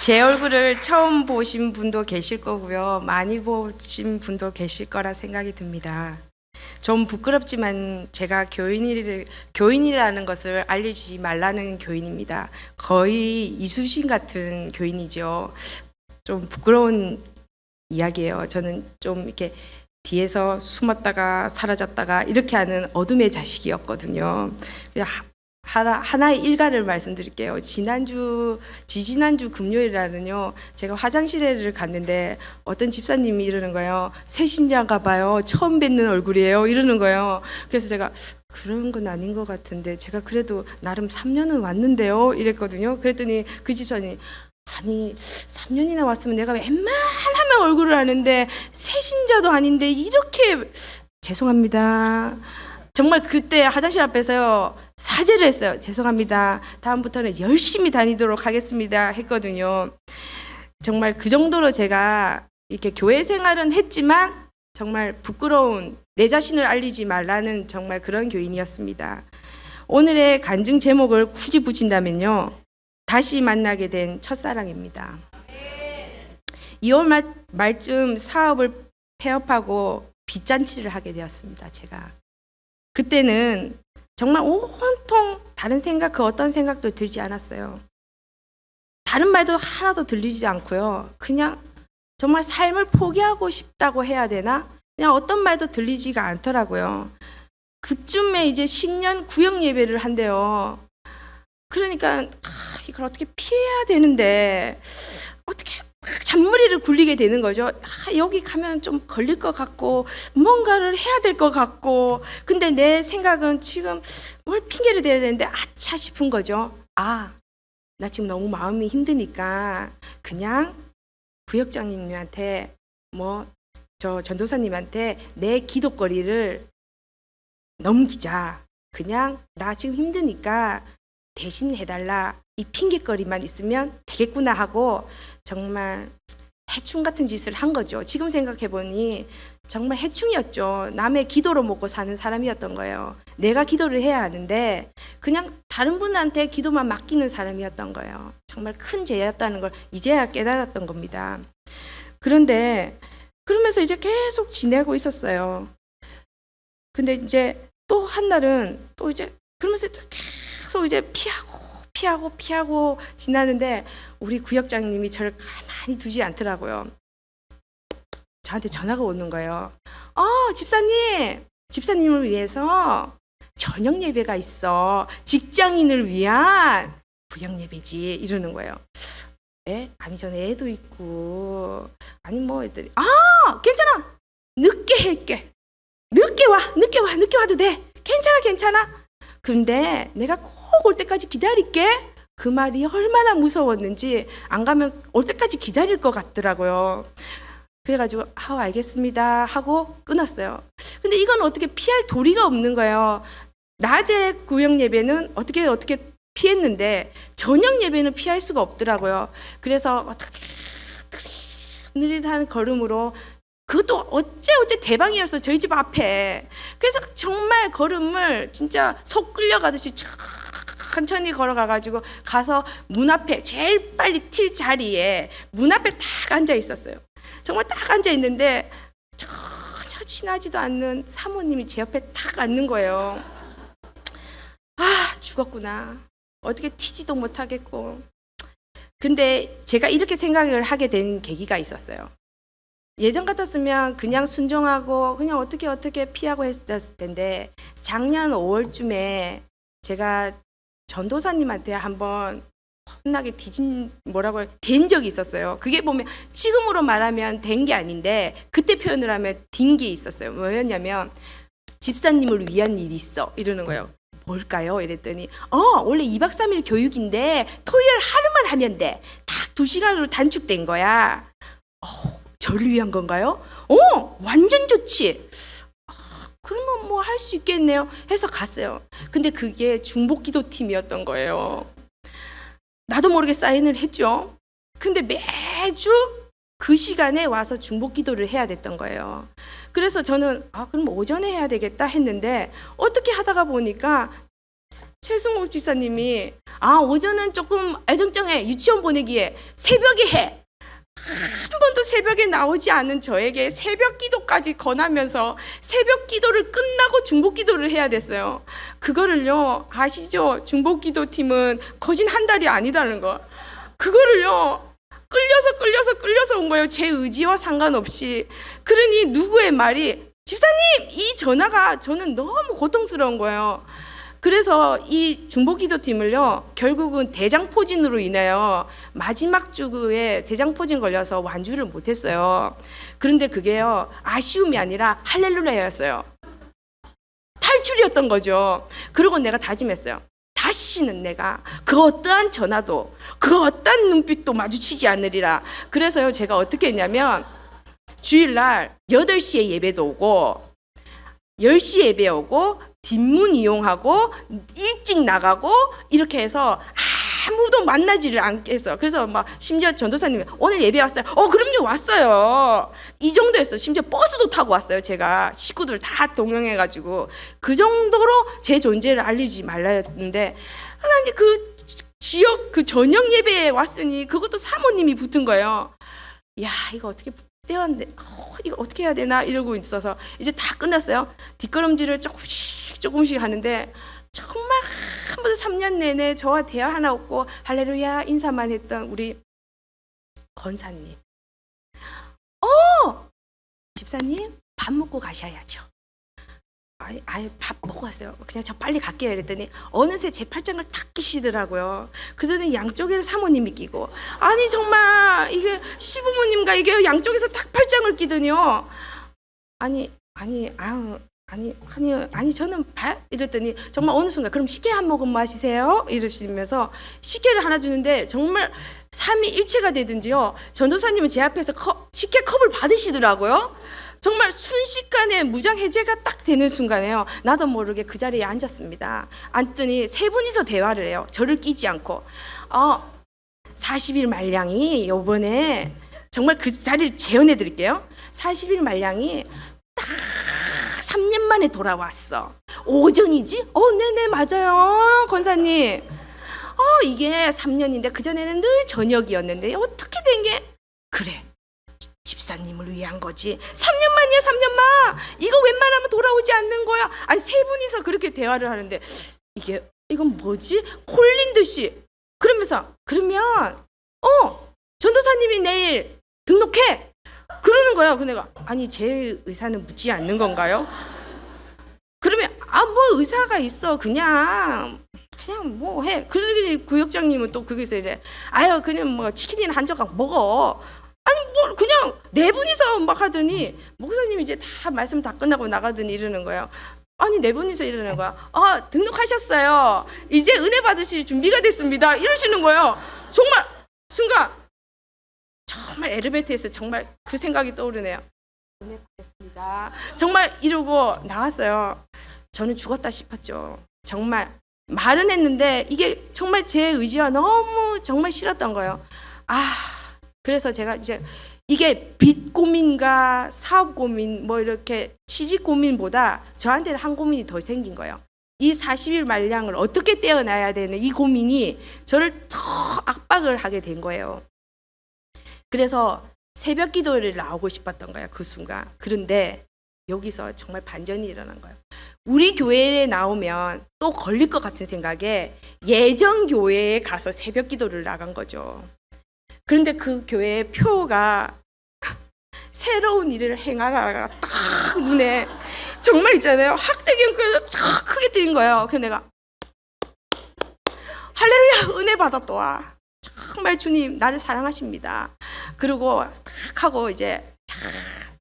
제 얼굴을 처음 보신 분도 계실 거고요. 많이 보신 분도 계실 거라 생각이 듭니다. 좀 부끄럽지만 제가 교인이라는 것을 알리지 말라는 교인입니다. 거의 이수신 같은 교인이죠. 좀 부끄러운 이야기예요. 저는 좀 이렇게 뒤에서 숨었다가 사라졌다가 이렇게 하는 어둠의 자식이었거든요. 하나의 일가를 말씀드릴게요. 지지난주 금요일날은요, 제가 화장실에 갔는데 어떤 집사님이 이러는 거예요. 새 신자인가 봐요. 처음 뵙는 얼굴이에요. 이러는 거예요. 그래서 제가 그런 건 아닌 것 같은데 제가 그래도 나름 3년은 왔는데요. 이랬거든요. 그랬더니 그 집사님이 아니 3년이나 왔으면 내가 웬만하면 얼굴을 아는데 새 신자도 아닌데 이렇게 죄송합니다. 정말 그때 화장실 앞에서요 사죄를 했어요. 죄송합니다. 다음부터는 열심히 다니도록 하겠습니다. 했거든요. 정말 그 정도로 제가 이렇게 교회 생활은 했지만 정말 부끄러운 내 자신을 알리지 말라는 정말 그런 교인이었습니다. 오늘의 간증 제목을 굳이 붙인다면요. 다시 만나게 된 첫사랑입니다. 2월 말쯤 사업을 폐업하고 빚잔치를 하게 되었습니다. 제가. 그때는 정말 온통 다른 생각, 그 어떤 생각도 들지 않았어요. 다른 말도 하나도 들리지 않고요. 그냥 정말 삶을 포기하고 싶다고 해야 되나? 그냥 어떤 말도 들리지가 않더라고요. 그쯤에 이제 신년 구역 예배를 한대요. 그러니까 이걸 어떻게 피해야 되는데 어떻게 잔머리를 굴리게 되는 거죠. 여기 가면 좀 걸릴 것 같고 뭔가를 해야 될 것 같고 근데 내 생각은 지금 뭘 핑계를 대야 되는데 아차 싶은 거죠. 나 지금 너무 마음이 힘드니까 그냥 구역장님한테 저 전도사님한테 내 기도거리를 넘기자. 그냥 나 지금 힘드니까 대신 해달라. 이 핑계거리만 있으면 되겠구나 하고 정말 해충 같은 짓을 한 거죠. 지금 생각해보니 정말 해충이었죠. 남의 기도로 먹고 사는 사람이었던 거예요. 내가 기도를 해야 하는데 그냥 다른 분한테 기도만 맡기는 사람이었던 거예요. 정말 큰 죄였다는 걸 이제야 깨달았던 겁니다. 그런데 그러면서 이제 계속 지내고 있었어요. 근데 이제 또 한날은 또 이제 그러면서 계속 이제 피하고 지나는데 우리 구역장님이 저를 가만히 두지 않더라고요. 저한테 전화가 오는 거예요. 집사님을 위해서 저녁 예배가 있어. 직장인을 위한 구역 예배지. 이러는 거예요. 아니 저는 애도 있고 아니 뭐 했더니 괜찮아. 늦게 할게. 늦게 와도 돼. 괜찮아. 근데 내가 꼭 올 때까지 기다릴게. 그 말이 얼마나 무서웠는지 안 가면 올 때까지 기다릴 것 같더라고요. 그래가지고 알겠습니다 하고 끊었어요. 근데 이건 어떻게 피할 도리가 없는 거예요. 낮에 구역 예배는 어떻게 피했는데 저녁 예배는 피할 수가 없더라고요. 그래서 어떻게 느릿한 걸음으로 그것도 어째 대방이었어. 저희 집 앞에. 그래서 정말 걸음을 진짜 속 끌려가듯이 천천히 걸어가가지고 가서 문 앞에 제일 빨리 튈 자리에 문 앞에 딱 앉아 있었어요. 정말 딱 앉아 있는데 전혀 친하지도 않는 사모님이 제 옆에 딱 앉는 거예요. 죽었구나. 어떻게 튀지도 못하겠고. 근데 제가 이렇게 생각을 하게 된 계기가 있었어요. 예전 같았으면 그냥 순종하고 그냥 어떻게 피하고 했을 텐데 작년 5월쯤에 제가 전도사님한테 한번 혼나게 된 적이 있었어요. 그게 보면 지금으로 말하면 된 게 아닌데 그때 표현을 하면 딘 게 있었어요. 뭐였냐면 집사님을 위한 일이 있어 이러는 거예요. 뭘까요? 이랬더니 원래 2박 3일 교육인데 토요일 하루만 하면 돼. 딱 2시간으로 단축된 거야. 저를 위한 건가요? 완전 좋지. 그러면 뭐 할 수 있겠네요 해서 갔어요. 근데 그게 중보기도 팀이었던 거예요. 나도 모르게 사인을 했죠. 근데 매주 그 시간에 와서 중보기도를 해야 됐던 거예요. 그래서 저는 그럼 오전에 해야 되겠다 했는데 어떻게 하다가 보니까 최승욱 집사님이 오전은 조금 애정정해, 유치원 보내기에 새벽에 해. 한 번도 새벽에 나오지 않은 저에게 새벽 기도까지 권하면서 새벽 기도를 끝나고 중복 기도를 해야 됐어요. 그거를요, 아시죠? 중복 기도 팀은 거진 한 달이 아니다는 거. 그거를요, 끌려서 온 거예요. 제 의지와 상관없이. 그러니 누구의 말이, 집사님, 이 전화가 저는 너무 고통스러운 거예요. 그래서 이 중보기도팀을요, 결국은 대장포진으로 인하여 마지막 주에 대장포진 걸려서 완주를 못했어요. 그런데 그게요, 아쉬움이 아니라 할렐루야였어요. 탈출이었던 거죠. 그리고 내가 다짐했어요. 다시는 내가 그 어떠한 전화도 그 어떠한 눈빛도 마주치지 않으리라. 그래서요, 제가 어떻게 했냐면 주일날 8시에 예배도 오고 10시 예배 오고 뒷문 이용하고 일찍 나가고 이렇게 해서 아무도 만나지를 않게 해서, 그래서 막 심지어 전도사님이 오늘 예배 왔어요. 그럼요, 왔어요. 이 정도였어요. 심지어 버스도 타고 왔어요. 제가 식구들 다 동행해가지고. 그 정도로 제 존재를 알리지 말라 했는데, 하나님 그 지역 그 저녁 예배에 왔으니 그것도 사모님이 붙은 거예요. 야, 이거 어떻게 떼었는데 이거 어떻게 해야 되나 이러고 있어서 이제 다 끝났어요. 뒷걸음질을 조금씩 하는데, 정말 한 번도 3년 내내 저와 대화 하나 없고 할렐루야 인사만 했던 우리 권사님. 집사님, 밥 먹고 가셔야죠. 아예 밥 먹고 갔어요. 그냥 저 빨리 갈게요 이랬더니 어느새 제 팔짱을 탁 끼시더라고요. 그러더니 양쪽에는 사모님이 끼고, 아니 정말 이게 시부모님과 이게 양쪽에서 탁 팔짱을 끼더니요. 아니 저는 이랬더니 정말 어느 순간 그럼 식혜 한 모금 마시세요 이러시면서 식혜를 하나 주는데, 정말 삼위일체가 되든지요, 전도사님은 제 앞에서 식혜 컵을 받으시더라고요. 정말 순식간에 무장해제가 딱 되는 순간에요, 나도 모르게 그 자리에 앉았습니다. 앉더니 세 분이서 대화를 해요. 저를 끼지 않고. 40일 말량이 요번에 정말 그 자리를 재현해 드릴게요. 40일 말량이 딱 3년 만에 돌아왔어. 오전이지? 네네 맞아요 권사님. 이게 3년인데 그전에는 늘 저녁이었는데 어떻게 된 게, 그래 집사님을 위한 거지. 3년 만이야 3년 만. 이거 웬만하면 돌아오지 않는 거야. 아니 세 분이서 그렇게 대화를 하는데, 이건 뭐지? 콜린 듯이. 그러면서 그러면 전도사님이 내일 등록해 그러는 거예요. 근데 내가 아니 제 의사는 묻지 않는 건가요? 그러면 뭐 의사가 있어 그냥 뭐 해. 그러더니 구역장님은 또 거기서 이래, 그냥 뭐 치킨이나 한 조각 먹어. 아니 뭐 그냥 네 분이서 막 하더니 목사님이 이제 다 말씀 다 끝나고 나가더니 이러는 거예요. 아니 네 분이서 이러는 거야. 등록하셨어요. 이제 은혜 받으실 준비가 됐습니다. 이러시는 거예요. 정말 순간 정말 엘리베이터에서 정말 그 생각이 떠오르네요. 은혜 받겠습니다. 정말 이러고 나왔어요. 저는 죽었다 싶었죠. 정말 말은 했는데 이게 정말 제 의지와 너무 정말 싫었던 거예요. 그래서 제가 이제 이게 빚 고민과 사업 고민 뭐 이렇게 취직 고민보다 저한테는 한 고민이 더 생긴 거예요. 이 40일 말량을 어떻게 떼어놔야 되는 이 고민이 저를 더 압박을 하게 된 거예요. 그래서 새벽 기도를 나오고 싶었던 거예요, 그 순간. 그런데 여기서 정말 반전이 일어난 거예요. 우리 교회에 나오면 또 걸릴 것 같은 생각에 예정 교회에 가서 새벽 기도를 나간 거죠. 그런데 그 교회의 표가 새로운 일을 행하라가 딱 눈에 정말 있잖아요. 학대경과에서 딱 크게 뜨인 거예요. 그래서 내가 할렐루야 은혜 받았다 와. 정말 주님 나를 사랑하십니다. 그리고 딱 하고 이제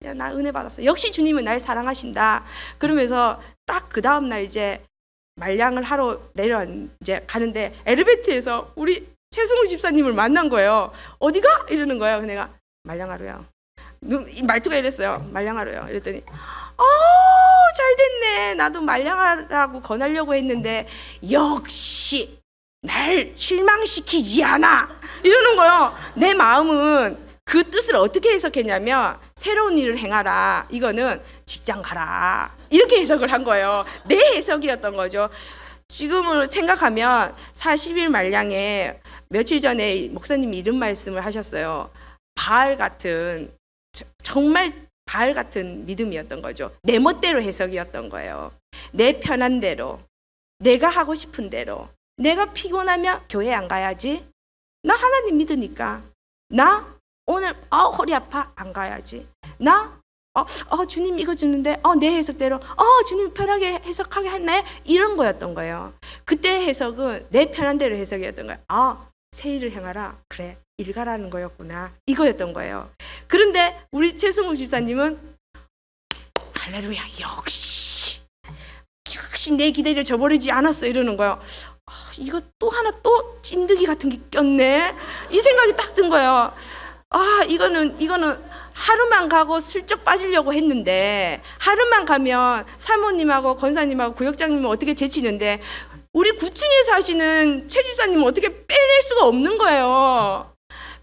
야, 나 은혜 받았어. 역시 주님은 날 사랑하신다. 그러면서 딱 그 다음 날 이제 말량을 하러 이제 가는데 엘리베이터에서 우리 최승우 집사님을 만난 거예요. 어디가? 이러는 거예요. 내가 말량하러요. 말투가 이랬어요. 말량하러요. 이랬더니 잘 됐네. 나도 말량하라고 권하려고 했는데 역시 날 실망시키지 않아. 이러는 거예요. 내 마음은 그 뜻을 어떻게 해석했냐면 새로운 일을 행하라. 이거는 직장 가라. 이렇게 해석을 한 거예요. 내 해석이었던 거죠. 지금으로 생각하면 40일 말량에 며칠 전에 목사님이 이런 말씀을 하셨어요. 바알 같은, 정말 바알 같은 믿음이었던 거죠. 내 멋대로 해석이었던 거예요. 내 편한 대로, 내가 하고 싶은 대로. 내가 피곤하면 교회 안 가야지. 나 하나님 믿으니까. 나 오늘 허리 아파 안 가야지. 나 주님 이거 주는데 내 해석대로 주님 편하게 해석하게 했나요? 이런 거였던 거예요. 그때 해석은 내 편한 대로 해석이었던 거예요. 새 일을 행하라. 그래, 일 가라는 거였구나. 이거였던 거예요. 그런데 우리 최승욱 집사님은 할렐루야, 역시 내 기대를 저버리지 않았어 이러는 거예요. 이거 또 하나 또 찐득이 같은 게 꼈네. 이 생각이 딱 든 거예요. 이거는 하루만 가고 슬쩍 빠지려고 했는데, 하루만 가면 사모님하고 권사님하고 구역장님은 어떻게 제치는데 우리 9층에 사시는 최 집사님은 어떻게 빼낼 수가 없는 거예요.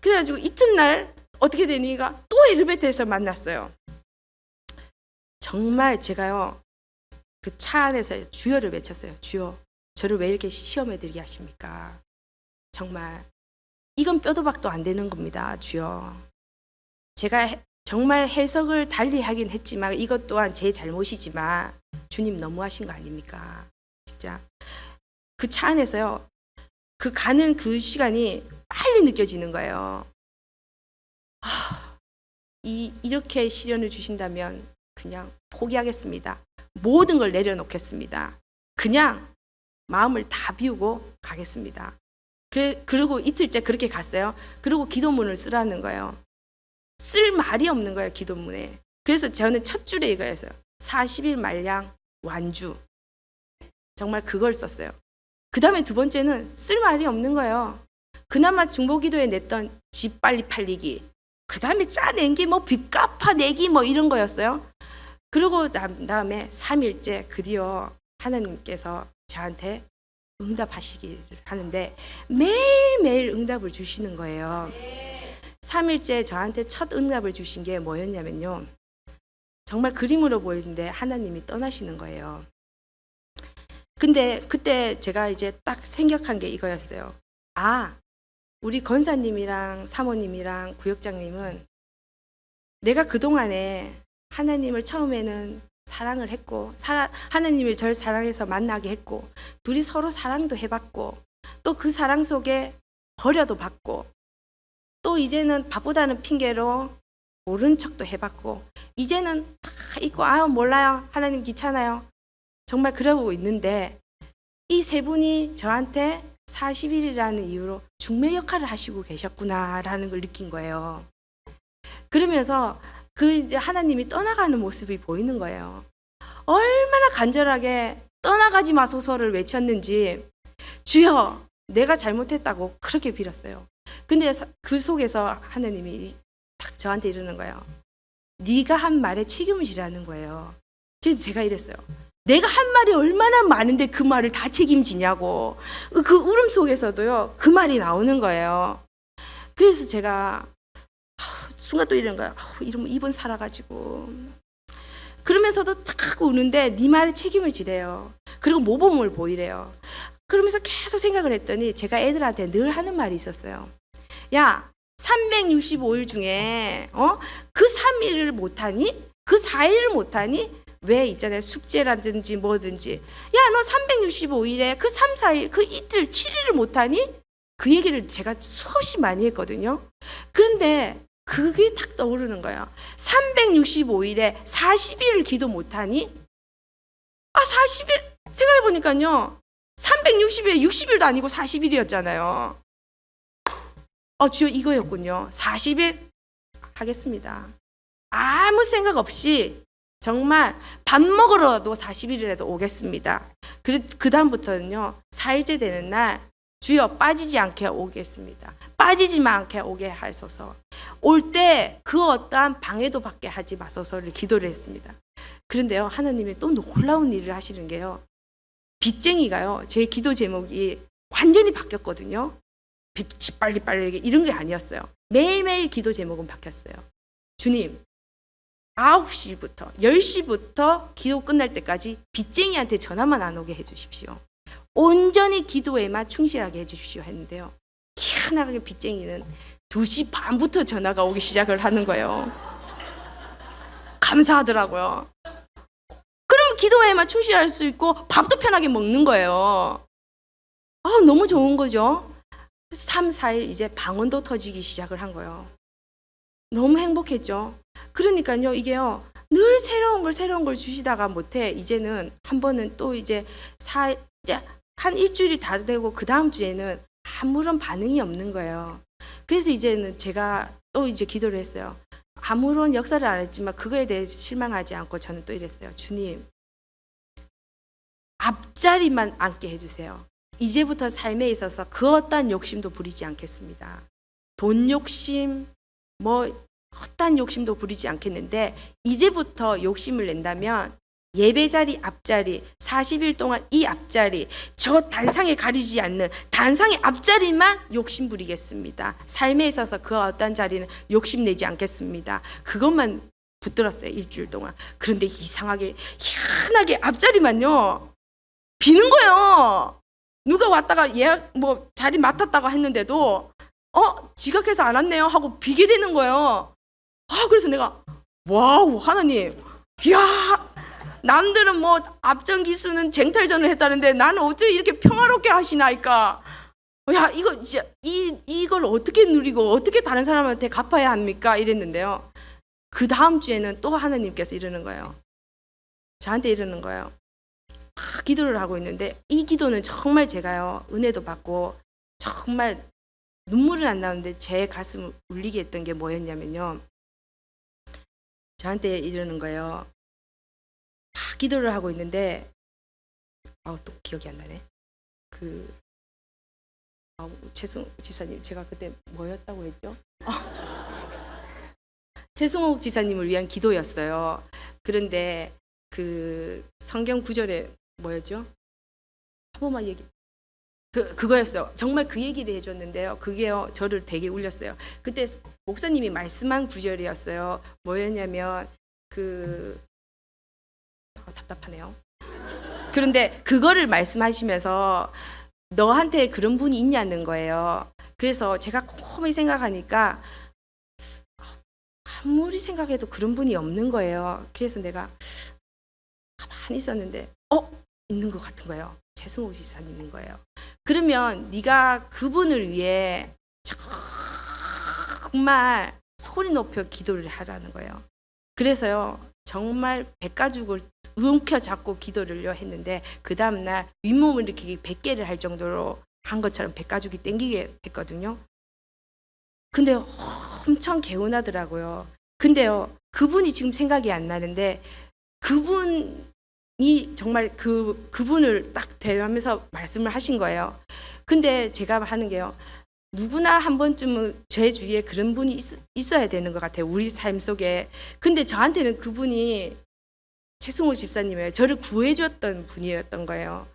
그래가지고 이튿날 어떻게 되니까 또 엘리베이터에서 만났어요. 정말 제가요, 그 차 안에서 주여를 외쳤어요. 주여, 저를 왜 이렇게 시험에 들게 하십니까? 정말 이건 뼈도 박도 안 되는 겁니다. 주여, 제가 정말 해석을 달리 하긴 했지만 이것 또한 제 잘못이지만 주님 너무하신 거 아닙니까? 진짜 그 차 안에서요, 그 가는 그 시간이 빨리 느껴지는 거예요. 이렇게 시련을 주신다면 그냥 포기하겠습니다. 모든 걸 내려놓겠습니다. 그냥 마음을 다 비우고 가겠습니다. 그리고 이틀째 그렇게 갔어요. 그리고 기도문을 쓰라는 거예요. 쓸 말이 없는 거예요, 기도문에. 그래서 저는 첫 줄에 이거였어요. 40일 말량 완주. 정말 그걸 썼어요. 그 다음에 두 번째는 쓸 말이 없는 거예요. 그나마 중보기도에 냈던 집 빨리 팔리기. 그 다음에 짜낸 게 빚 갚아내기 이런 거였어요. 그리고 다음에 3일째 드디어 하나님께서 저한테 응답하시기를 하는데 매일매일 응답을 주시는 거예요. 3일째 저한테 첫 응답을 주신 게 뭐였냐면요, 정말 그림으로 보이는데 하나님이 떠나시는 거예요. 근데 그때 제가 이제 딱 생각한 게 이거였어요. 우리 권사님이랑 사모님이랑 구역장님은 내가 그동안에 하나님을 처음에는 사랑을 했고, 하나님이 저를 사랑해서 만나게 했고, 둘이 서로 사랑도 해봤고, 또 그 사랑 속에 버려도 받고, 또 이제는 바쁘다는 핑계로 모른 척도 해봤고, 이제는 다 있고 몰라요, 하나님 귀찮아요, 정말 그러고 있는데 이 세 분이 저한테 40일이라는 이유로 중매 역할을 하시고 계셨구나라는 걸 느낀 거예요. 그러면서 이제 하나님이 떠나가는 모습이 보이는 거예요. 얼마나 간절하게 떠나가지 마소서를 외쳤는지 주여, 내가 잘못했다고 그렇게 빌었어요. 근데 그 속에서 하나님이 딱 저한테 이러는 거예요. 네가 한 말에 책임을 지라는 거예요. 그래서 제가 이랬어요. 내가 한 말이 얼마나 많은데 그 말을 다 책임지냐고. 그 울음 속에서도요, 그 말이 나오는 거예요. 그래서 제가 순간 또 이러는 거예요. 이러면 이번 살아가지고. 그러면서도 탁 우는데 네 말에 책임을 지래요. 그리고 모범을 보이래요. 그러면서 계속 생각을 했더니 제가 애들한테 늘 하는 말이 있었어요. 야, 365일 중에 그 3일을 못하니? 그 4일을 못하니? 왜 있잖아요, 숙제라든지 뭐든지. 야, 너 365일에 그 3, 4일, 그 이틀, 7일을 못하니? 그 얘기를 제가 수없이 많이 했거든요. 그런데 그게 딱 떠오르는 거예요. 365일에 40일을 기도 못하니? 40일? 생각해보니까요, 360일에 60일도 아니고 40일이었잖아요. 주여, 이거였군요. 40일 하겠습니다. 아무 생각 없이 정말 밥 먹으러도 40일이라도 오겠습니다. 그 다음부터는요, 4일째 되는 날 주여 빠지지 않게 오겠습니다. 빠지지만 않게 오게 하소서. 올 때 그 어떠한 방해도 받게 하지 마소서를 기도를 했습니다. 그런데요, 하나님이 또 놀라운 일을 하시는 게요, 빚쟁이가요, 제 기도 제목이 완전히 바뀌었거든요. 빚 빨리 이런 게 아니었어요. 매일매일 기도 제목은 바뀌었어요. 주님, 9시부터 10시부터 기도 끝날 때까지 빚쟁이한테 전화만 안 오게 해주십시오. 온전히 기도에만 충실하게 해주십시오 했는데요. 희한하게 빚쟁이는 2시 반부터 전화가 오기 시작을 하는 거예요. 감사하더라고요. 그러면 기도에만 충실할 수 있고 밥도 편하게 먹는 거예요. 너무 좋은 거죠. 3, 4일 이제 방언도 터지기 시작을 한 거예요. 너무 행복했죠. 그러니까요, 이게요, 늘 새로운 걸 주시다가 못해 이제는 한 번은 또 이제 한 일주일이 다 되고 그 다음 주에는 아무런 반응이 없는 거예요. 그래서 이제는 제가 또 이제 기도를 했어요. 아무런 역사를 안 했지만 그거에 대해서 실망하지 않고 저는 또 이랬어요. 주님, 앞자리만 앉게 해주세요. 이제부터 삶에 있어서 그 어떠한 욕심도 부리지 않겠습니다. 돈 욕심, 헛단 욕심도 부리지 않겠는데 이제부터 욕심을 낸다면 예배 자리 앞자리 40일 동안 이 앞자리 저 단상에 가리지 않는 단상의 앞자리만 욕심 부리겠습니다. 삶에 있어서 그 어떤 자리는 욕심내지 않겠습니다. 그것만 붙들었어요. 일주일 동안. 그런데 이상하게 희한하게 앞자리만요 비는 거예요. 누가 왔다가 예약 자리 맡았다고 했는데도 지각해서 안 왔네요 하고 비게 되는 거예요. 그래서 내가 와우, 하나님, 이야, 남들은 앞전 기수는 쟁탈전을 했다는데 나는 어떻게 이렇게 평화롭게 하시나이까. 야, 이거 진짜 이걸 어떻게 누리고 어떻게 다른 사람한테 갚아야 합니까? 이랬는데요. 그 다음 주에는 또 하나님께서 이러는 거예요. 저한테 이러는 거예요. 기도를 하고 있는데 이 기도는 정말 제가요 은혜도 받고 정말 눈물은 안 나오는데 제 가슴을 울리게 했던 게 뭐였냐면요, 저한테 이러는 거예요. 기도를 하고 있는데 또 기억이 안 나네. 최승 집사님, 제가 그때 뭐였다고 했죠? 최승옥 지사님을 위한 기도였어요. 그런데 그 성경 구절에 뭐였죠? 한 번만 얘기. 그거였어요. 정말 그 얘기를 해줬는데요. 그게요 저를 되게 울렸어요. 그때 목사님이 말씀한 구절이었어요. 뭐였냐면 답답하네요. 그런데 그거를 말씀하시면서 너한테 그런 분이 있냐는 거예요. 그래서 제가 곰곰이 생각하니까 아무리 생각해도 그런 분이 없는 거예요. 그래서 내가 가만히 있었는데 있는 것 같은 거예요. 최승옥 지사님인 거예요. 그러면 네가 그분을 위해 정말 소리 높여 기도를 하라는 거예요. 그래서요 정말 백가죽을 움켜잡고 기도를 했는데 그 다음날 윗몸을 일으키기 100개를 할 정도로 한 것처럼 백가죽이 땡기게 했거든요. 근데 엄청 개운하더라고요. 근데요 그분이 지금 생각이 안 나는데 그분이 정말 그분을 딱 대하면서 말씀을 하신 거예요. 근데 제가 하는 게요, 누구나 한 번쯤은 제 주위에 그런 분이 있어야 되는 것 같아요. 우리 삶 속에. 근데 저한테는 그분이 최승호 집사님이에요. 저를 구해줬던 분이었던 거예요.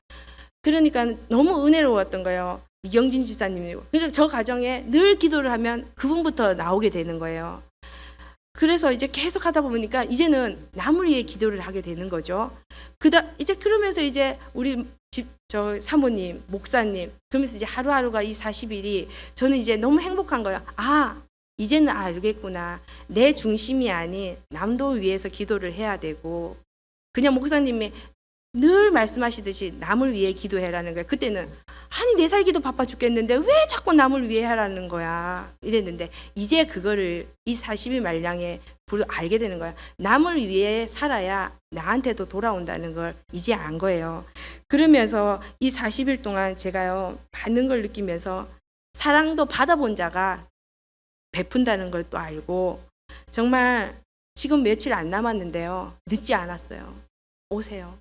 그러니까 너무 은혜로웠던 거예요. 이경진 집사님이고. 그러니까 저 가정에 늘 기도를 하면 그분부터 나오게 되는 거예요. 그래서 이제 계속 하다 보니까 이제는 남을 위해 기도를 하게 되는 거죠. 그러면서 이제 우리 저 사모님, 목사님, 그러면서 이제 하루하루가 이 40일이 저는 이제 너무 행복한 거예요. 이제는 알겠구나. 내 중심이 아닌 남도 위해서 기도를 해야 되고, 그냥 목사님이 늘 말씀하시듯이 남을 위해 기도해라는 거예요. 그때는 내 살기도 바빠 죽겠는데 왜 자꾸 남을 위해 하라는 거야 이랬는데 이제 그거를 이 40일 말량에 알게 되는 거야. 남을 위해 살아야 나한테도 돌아온다는 걸 이제 안 거예요. 그러면서 이 40일 동안 제가요 받는 걸 느끼면서 사랑도 받아본 자가 베푼다는 걸 또 알고, 정말 지금 며칠 안 남았는데요 늦지 않았어요. 오세요.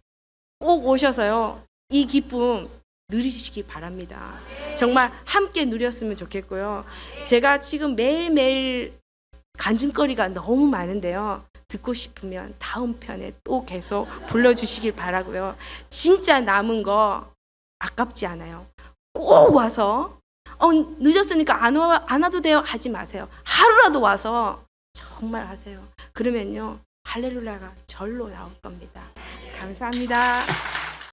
꼭 오셔서요 이 기쁨 누리시기 바랍니다. 정말 함께 누렸으면 좋겠고요. 제가 지금 매일매일 간증거리가 너무 많은데요, 듣고 싶으면 다음 편에 또 계속 불러주시길 바라고요. 진짜 남은 거 아깝지 않아요. 꼭 와서 늦었으니까 안 와도 돼요 하지 마세요. 하루라도 와서 정말 하세요. 그러면요 할렐루야가 절로 나올 겁니다. 감사합니다.